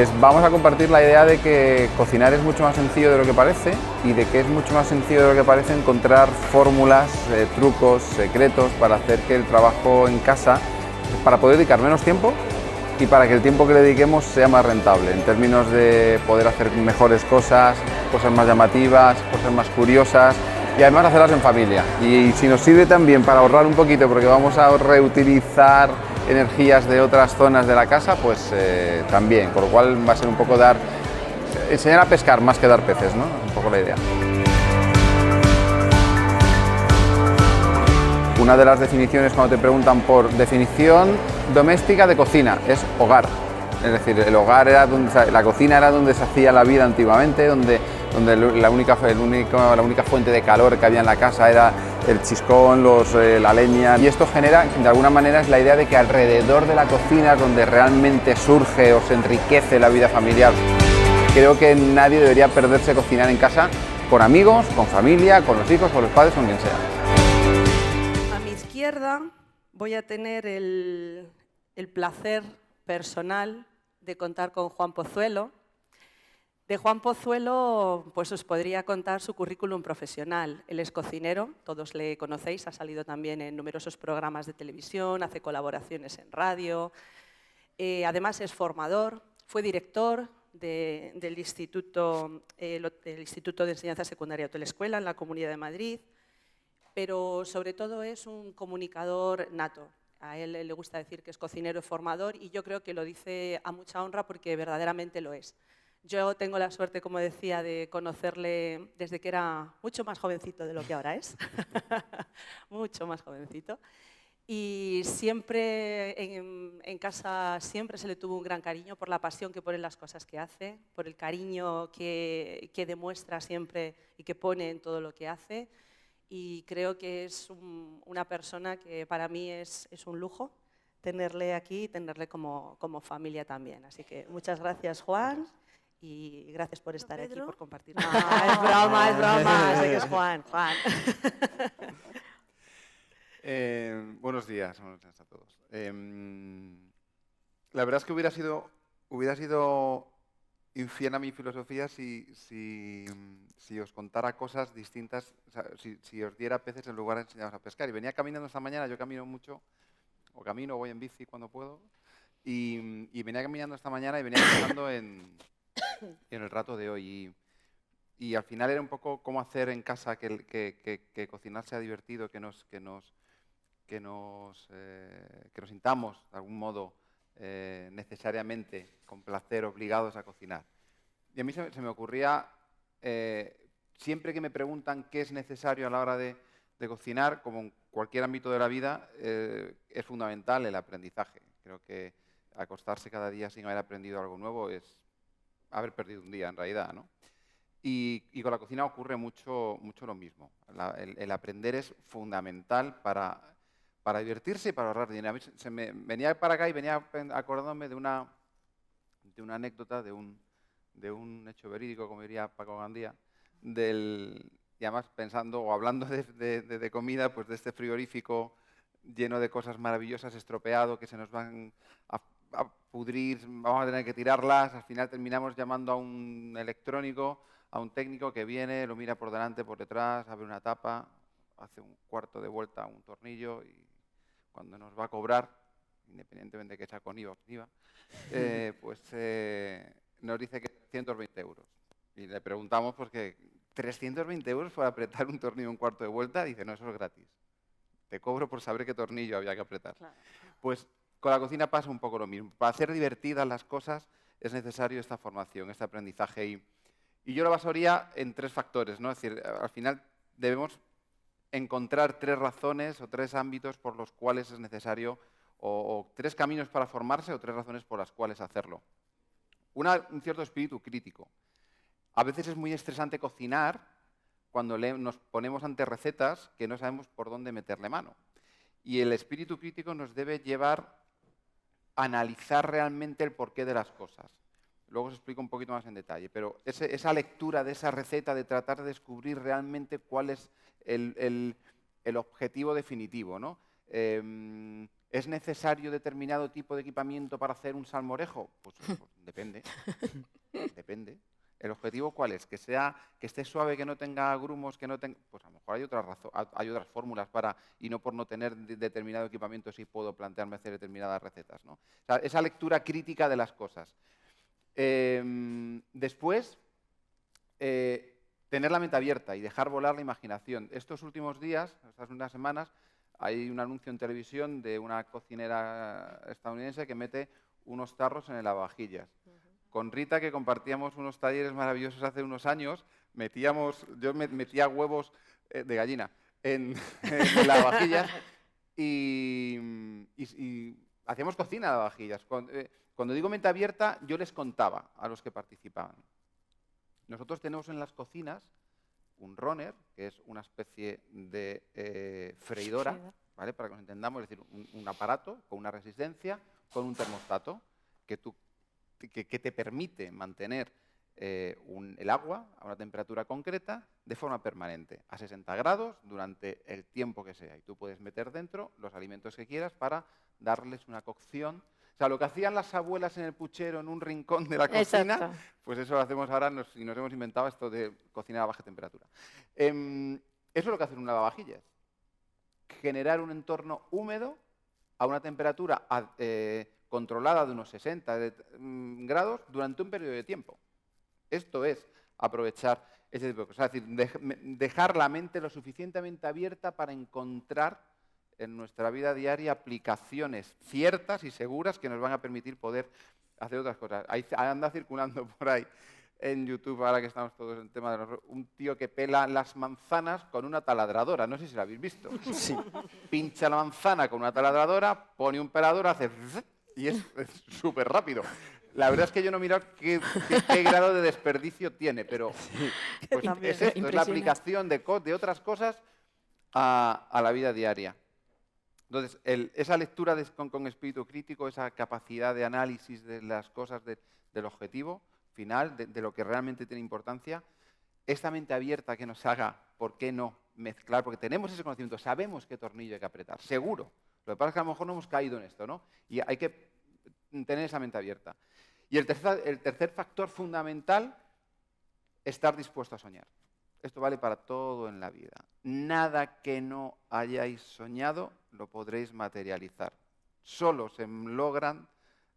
Pues vamos a compartir la idea de que cocinar es mucho más sencillo de lo que parece y de que es mucho más sencillo de lo que parece encontrar fórmulas, trucos, secretos para hacer que el trabajo en casa, para poder dedicar menos tiempo y para que el tiempo que le dediquemos sea más rentable, en términos de poder hacer mejores cosas, cosas más llamativas, cosas más curiosas y además hacerlas en familia. Y si nos sirve también para ahorrar un poquito, porque vamos a reutilizar energías de otras zonas de la casa, pues también, con lo cual va a ser un poco enseñar a pescar más que dar peces, ¿no? Un poco la idea. Una de las definiciones, cuando te preguntan por definición doméstica de cocina, es hogar. Es decir, el hogar era la cocina era donde se hacía la vida antiguamente, donde la única fuente de calor que había en la casa era el chiscón, la leña, y esto genera, de alguna manera, es la idea de que alrededor de la cocina es donde realmente surge o se enriquece la vida familiar. Creo que nadie debería perderse cocinar en casa con amigos, con familia, con los hijos, con los padres, con quien sea. A mi izquierda voy a tener el placer personal de contar con Juan Pozuelo. De Juan Pozuelo, pues os podría contar su currículum profesional. Él es cocinero, todos le conocéis, ha salido también en numerosos programas de televisión, hace colaboraciones en radio. Además es formador, fue director del Instituto de Enseñanza Secundaria Hotel-Escuela en la Comunidad de Madrid, pero sobre todo es un comunicador nato. A él le gusta decir que es cocinero y formador y yo creo que lo dice a mucha honra porque verdaderamente lo es. Yo tengo la suerte, como decía, de conocerle desde que era mucho más jovencito de lo que ahora es, mucho más jovencito. Y siempre en casa siempre se le tuvo un gran cariño por la pasión que pone en las cosas que hace, por el cariño que demuestra siempre y que pone en todo lo que hace. Y creo que es una persona que para mí es un lujo tenerle aquí y tenerle como familia también. Así que muchas gracias, Juan. Y gracias por estar aquí, por compartir. No, es broma, sé que es Juan. Buenos días a todos. La verdad es que hubiera sido infiel a mi filosofía si os contara cosas distintas, o sea, si os diera peces en lugar de enseñaros a pescar. Y venía caminando esta mañana, yo camino mucho, o voy en bici cuando puedo, y venía caminando esta mañana y venía pensando en el rato de hoy. Y al final era un poco cómo hacer en casa que cocinar sea divertido, que nos sintamos de algún modo necesariamente con placer obligados a cocinar. Y a mí se me ocurría, siempre que me preguntan qué es necesario a la hora de cocinar, como en cualquier ámbito de la vida, es fundamental el aprendizaje. Creo que acostarse cada día sin haber aprendido algo nuevo es haber perdido un día, en realidad, ¿no? Y con la cocina ocurre mucho lo mismo. El aprender es fundamental para divertirse y para ahorrar dinero. A mí venía para acá y venía acordándome de una anécdota, de un hecho verídico, como diría Paco Gandía, y además pensando o hablando de comida, pues de este frigorífico lleno de cosas maravillosas, estropeado, que se nos van a pudrir, vamos a tener que tirarlas, al final terminamos llamando a un electrónico, a un técnico que viene, lo mira por delante, por detrás, abre una tapa, hace un cuarto de vuelta a un tornillo y cuando nos va a cobrar, independientemente de que sea con IVA o sin IVA, nos dice que 320 euros. Y le preguntamos, pues que 320 euros por apretar un tornillo un cuarto de vuelta, dice, no, eso es gratis. Te cobro por saber qué tornillo había que apretar. Claro. Pues con la cocina pasa un poco lo mismo. Para hacer divertidas las cosas es necesario esta formación, este aprendizaje. Y yo lo basaría en 3 factores, ¿no? Es decir, al final debemos encontrar 3 razones o 3 ámbitos por los cuales es necesario, o 3 caminos para formarse o 3 razones por las cuales hacerlo. Un cierto espíritu crítico. A veces es muy estresante cocinar cuando nos ponemos ante recetas que no sabemos por dónde meterle mano. Y el espíritu crítico nos debe llevar a analizar realmente el porqué de las cosas. Luego os explico un poquito más en detalle, pero esa lectura de esa receta, de tratar de descubrir realmente cuál es el objetivo definitivo, ¿no? ¿Es necesario determinado tipo de equipamiento para hacer un salmorejo? Pues depende. Depende. ¿El objetivo cuál es? Que esté suave, que no tenga grumos, que no tenga... Pues a lo mejor hay otras fórmulas para, y no por no tener determinado equipamiento sí puedo plantearme hacer determinadas recetas, ¿no? O sea, esa lectura crítica de las cosas. Después, tener la mente abierta y dejar volar la imaginación. Estos últimos días, estas unas semanas, hay un anuncio en televisión de una cocinera estadounidense que mete unos tarros en el lavavajillas. Con Rita, que compartíamos unos talleres maravillosos hace unos años, yo metía huevos de gallina en lavavajillas y hacíamos cocina de lavavajillas. Cuando digo mente abierta, yo les contaba a los que participaban. Nosotros tenemos en las cocinas un runner, que es una especie de freidora, ¿vale? Para que nos entendamos, es decir, un aparato con una resistencia, con un termostato, que te permite mantener el agua a una temperatura concreta de forma permanente, a 60 grados, durante el tiempo que sea. Y tú puedes meter dentro los alimentos que quieras para darles una cocción. O sea, lo que hacían las abuelas en el puchero, en un rincón de la cocina, Exacto. pues eso lo hacemos ahora y nos hemos inventado esto de cocinar a baja temperatura. Eso es lo que hace un lavavajillas. Generar un entorno húmedo a una temperatura controlada de unos 60 grados durante un periodo de tiempo. Esto es aprovechar ese tipo de cosas. Es decir, dejar la mente lo suficientemente abierta para encontrar en nuestra vida diaria aplicaciones ciertas y seguras que nos van a permitir poder hacer otras cosas. Ahí anda circulando por ahí en YouTube, ahora que estamos todos en el tema de un tío que pela las manzanas con una taladradora. No sé si lo habéis visto. Sí. Pincha la manzana con una taladradora, pone un pelador, hace... y es súper rápido. La verdad es que yo no he mirado qué grado de desperdicio tiene, pero pues es esto, es la aplicación de otras cosas a la vida diaria. Entonces, esa lectura con espíritu crítico, esa capacidad de análisis de las cosas, del objetivo final, de lo que realmente tiene importancia, esta mente abierta que nos haga, ¿por qué no mezclar? Porque tenemos ese conocimiento, sabemos qué tornillo hay que apretar, seguro. Lo que pasa es que a lo mejor no hemos caído en esto, ¿no? Y hay que tener esa mente abierta. Y el tercer factor fundamental, estar dispuesto a soñar. Esto vale para todo en la vida. Nada que no hayáis soñado lo podréis materializar. Solo se logran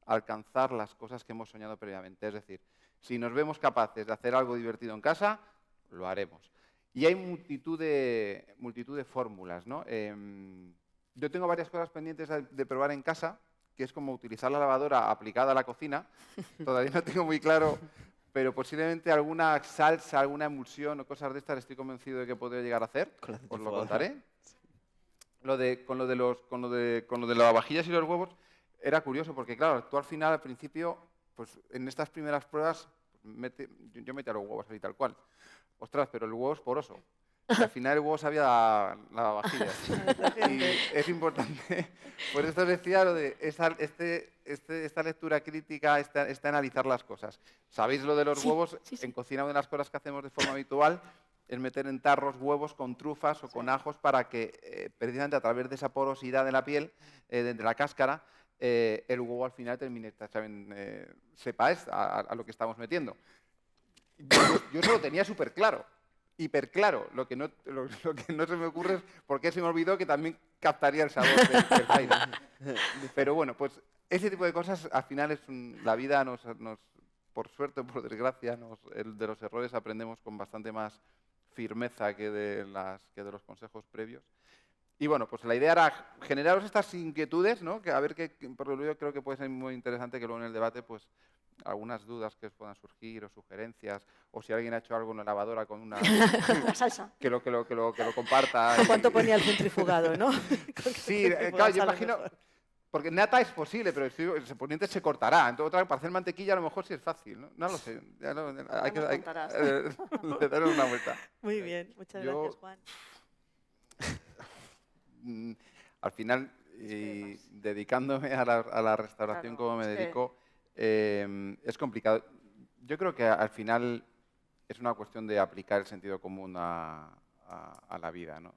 alcanzar las cosas que hemos soñado previamente. Es decir, si nos vemos capaces de hacer algo divertido en casa, lo haremos. Y hay multitud de fórmulas, ¿no? Yo tengo varias cosas pendientes de probar en casa, que es como utilizar la lavadora aplicada a la cocina. Todavía no tengo muy claro, pero posiblemente alguna salsa, alguna emulsión o cosas de estas estoy convencido de que podría llegar a hacer. Os lo contaré. Con lo de lavavajillas y los huevos era curioso porque, claro, tú al final, al principio, pues en estas primeras pruebas, yo metía los huevos así tal cual. Ostras, pero el huevo es poroso. Y al final el huevo sabía lavavajillas. Y es importante, por esto os decía lo de esta lectura crítica, este analizar las cosas. ¿Sabéis lo de los huevos? Sí. En cocina una de las cosas que hacemos de forma habitual es meter en tarros huevos con trufas o con ajos para que precisamente a través de esa porosidad de la piel, de la cáscara, el huevo al final termine, sepa a lo que estamos metiendo. Yo eso lo tenía súper claro. Hiper claro. Lo que no se me ocurre es por qué se me olvidó que también captaría el sabor del aire. Pero bueno, pues ese tipo de cosas al final la vida por suerte o por desgracia, de los errores aprendemos con bastante más firmeza que de los consejos previos. Y bueno, pues la idea era generaros estas inquietudes, ¿no? Que a ver por lo yo creo que puede ser muy interesante que luego en el debate, pues algunas dudas que os puedan surgir o sugerencias, o si alguien ha hecho algo en la lavadora con una salsa, que lo comparta. ¿Cuánto ponía el centrifugado, no? Sí, claro, yo imagino, porque nata es posible, pero el poniente se cortará. Entonces, para hacer mantequilla a lo mejor sí es fácil, ¿no? No lo sé. Hay que darle una vuelta. Muy bien, muchas gracias, Juan. Al final, dedicándome a la restauración como me dedico, es complicado. Yo creo que al final es una cuestión de aplicar el sentido común a la vida, ¿no?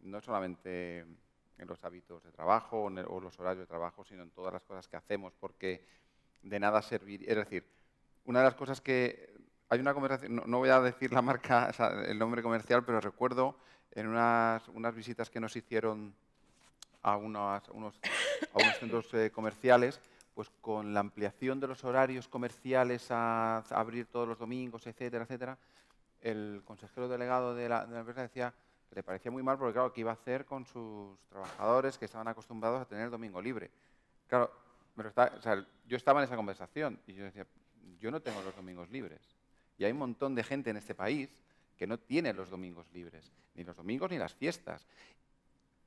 No solamente en los hábitos de trabajo o los horarios de trabajo, sino en todas las cosas que hacemos, porque de nada serviría. Es decir, una de las cosas que... Hay una conversación, no voy a decir la marca, o sea, el nombre comercial, pero recuerdo en unas visitas que nos hicieron a unos centros comerciales, pues con la ampliación de los horarios comerciales a abrir todos los domingos, etcétera, etcétera, el consejero delegado de la empresa decía que le parecía muy mal porque, claro, ¿qué iba a hacer con sus trabajadores que estaban acostumbrados a tener el domingo libre? Claro, o sea, yo estaba en esa conversación y yo decía, yo no tengo los domingos libres. Y hay un montón de gente en este país que no tiene los domingos libres, ni los domingos ni las fiestas.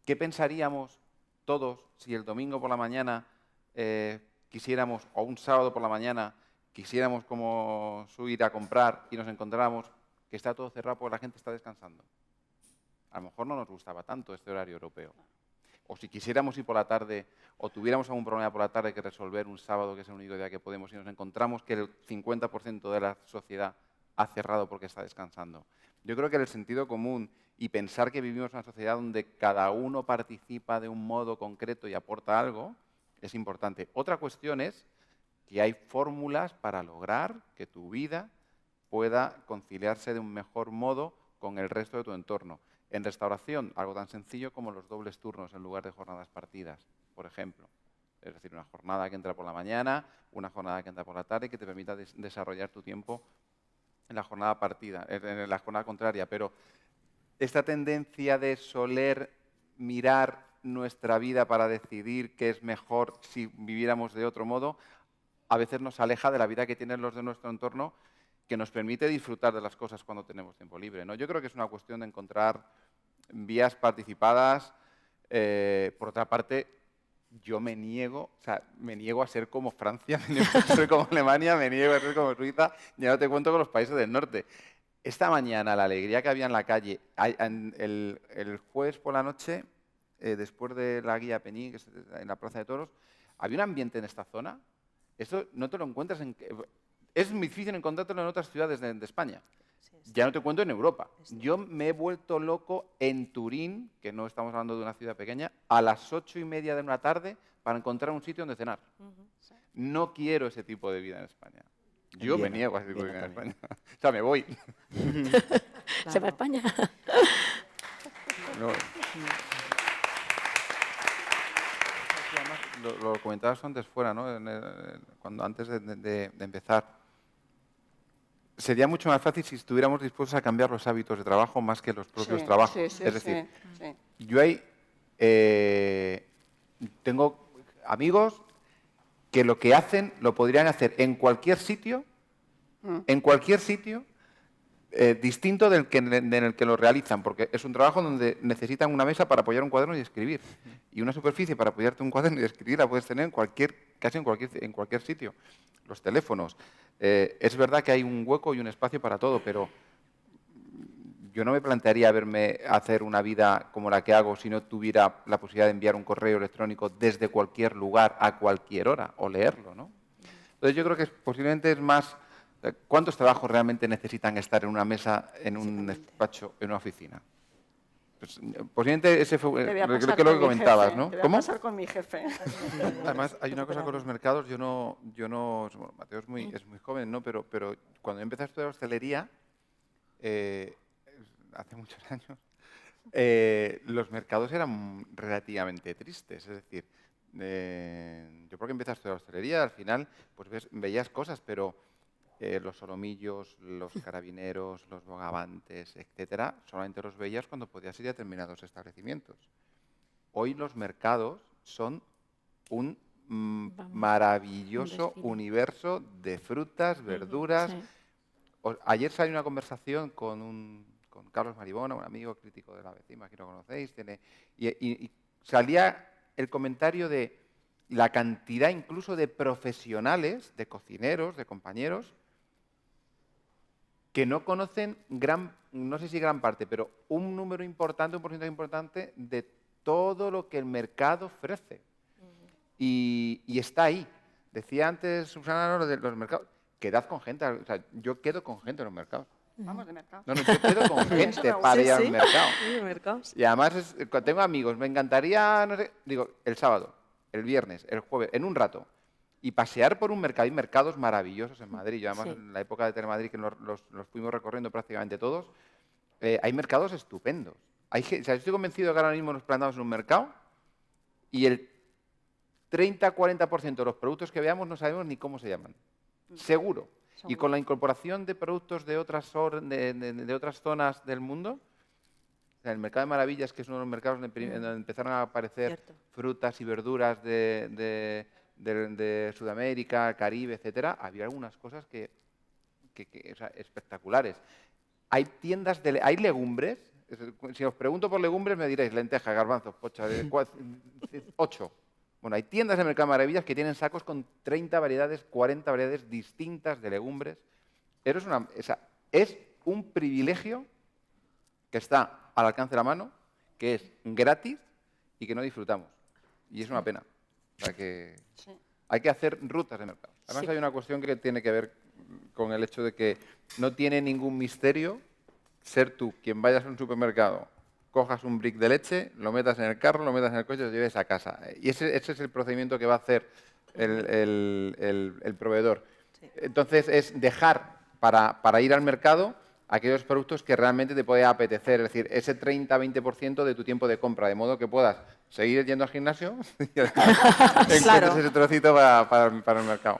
¿Qué pensaríamos todos si el domingo por la mañana quisiéramos, o un sábado por la mañana, quisiéramos como subir a comprar y nos encontráramos que está todo cerrado porque la gente está descansando? A lo mejor no nos gustaba tanto este horario europeo. O si quisiéramos ir por la tarde o tuviéramos algún problema por la tarde que resolver un sábado, que es el único día que podemos, y nos encontramos que el 50% de la sociedad ha cerrado porque está descansando. Yo creo que el sentido común y pensar que vivimos en una sociedad donde cada uno participa de un modo concreto y aporta algo es importante. Otra cuestión es que hay fórmulas para lograr que tu vida pueda conciliarse de un mejor modo con el resto de tu entorno. En restauración, algo tan sencillo como los dobles turnos en lugar de jornadas partidas, por ejemplo. Es decir, una jornada que entra por la mañana, una jornada que entra por la tarde, que te permita desarrollar tu tiempo en la jornada partida, en la jornada contraria. Pero esta tendencia de soler mirar nuestra vida para decidir qué es mejor si viviéramos de otro modo, a veces nos aleja de la vida que tienen los de nuestro entorno, que nos permite disfrutar de las cosas cuando tenemos tiempo libre, ¿no? Yo creo que es una cuestión de encontrar vías participadas. Por otra parte, yo me niego a ser como Francia, me niego a ser como Alemania, me niego a ser como Suiza, ya no te cuento con los países del norte. Esta mañana, la alegría que había en la calle, el jueves por la noche, después de la guía Pení, que es en la Plaza de Toros, había un ambiente en esta zona. Eso no te lo encuentras es muy difícil encontrártelo en otras ciudades de España. Ya no te cuento en Europa. Yo me he vuelto loco en Turín, que no estamos hablando de una ciudad pequeña, a las 8:30 de una tarde para encontrar un sitio donde cenar. No quiero ese tipo de vida en España. Yo me niego a ese tipo de vida en España. O sea, me voy. Se va a España. No. Lo comentabas antes fuera, ¿no? Antes de empezar. Sería mucho más fácil si estuviéramos dispuestos a cambiar los hábitos de trabajo más que los propios trabajos. Es decir, yo tengo amigos que lo que hacen lo podrían hacer en cualquier sitio, distinto en el que lo realizan, porque es un trabajo donde necesitan una mesa para apoyar un cuaderno y escribir. Y una superficie para apoyarte un cuaderno y escribir la puedes tener casi en cualquier sitio. Los teléfonos. Es verdad que hay un hueco y un espacio para todo, pero yo no me plantearía hacer una vida como la que hago si no tuviera la posibilidad de enviar un correo electrónico desde cualquier lugar a cualquier hora o leerlo, ¿no? Entonces yo creo que posiblemente es más ¿cuántos trabajos realmente necesitan estar en una mesa, en un despacho, en una oficina? Pues, posiblemente ese fue lo que comentabas, ¿no? ¿Cómo? Pasar con mi jefe. Además, hay una cosa con los mercados. Bueno, Mateo es muy joven, ¿no? Pero cuando empecé a estudiar hostelería, hace muchos años, los mercados eran relativamente tristes. Es decir, yo porque empecé a estudiar hostelería, al final pues veías cosas, pero los solomillos, los carabineros, los bogavantes, etcétera, solamente los veías cuando podías ir a determinados establecimientos. Hoy los mercados son un maravilloso universo de frutas, verduras. Ayer salió una conversación con Carlos Maribona, un amigo crítico de la Vecima, que lo conocéis, y salía el comentario de la cantidad incluso de profesionales, de cocineros, de compañeros, que no conocen no sé si gran parte, pero un número importante, un porcentaje importante de todo lo que el mercado ofrece. Y está ahí. Decía antes Susana lo de los mercados. Quedad con gente. O sea, yo quedo con gente en los mercados. Vamos, de mercado. No, no, yo quedo con gente me para gusta. ir al Sí, mercado. Sí, de mercado. Y además, tengo amigos, me encantaría, no sé, digo, el sábado, el viernes, el jueves, en un rato. Y pasear por un mercado. Hay mercados maravillosos en Madrid. Yo además, Sí. en la época de Telemadrid, que los fuimos recorriendo prácticamente todos, hay mercados estupendos. O sea, yo estoy convencido que ahora mismo nos plantamos en un mercado y el 30-40% de los productos que veamos no sabemos ni cómo se llaman. Seguro. Y con la incorporación de productos de otras, de otras zonas del mundo, o sea, el mercado de maravillas, que es uno de los mercados donde empezaron a aparecer Cierto. frutas y verduras de Sudamérica, Caribe, etcétera, había algunas cosas o sea, espectaculares. Hay tiendas hay legumbres. Si os pregunto por legumbres me diréis lentejas, garbanzos, pocha, 8. Bueno, hay tiendas de Mercado de Maravillas que tienen sacos con 30 variedades, 40 variedades distintas de legumbres. Es un privilegio que está al alcance de la mano, que es gratis y que no disfrutamos. Y es una pena. O sea que hay que hacer rutas de mercado. Además Sí. hay una cuestión que tiene que ver con el hecho de que no tiene ningún misterio ser tú quien vayas a un supermercado, cojas un brick de leche, lo metas en el carro, lo metas en el coche y lo lleves a casa. Y ese es el procedimiento que va a hacer el proveedor. Sí. Entonces es dejar para ir al mercado aquellos productos que realmente te puede apetecer, es decir, ese 30-20% de tu tiempo de compra, de modo que puedas seguir yendo al gimnasio y encuentres ese trocito para el mercado.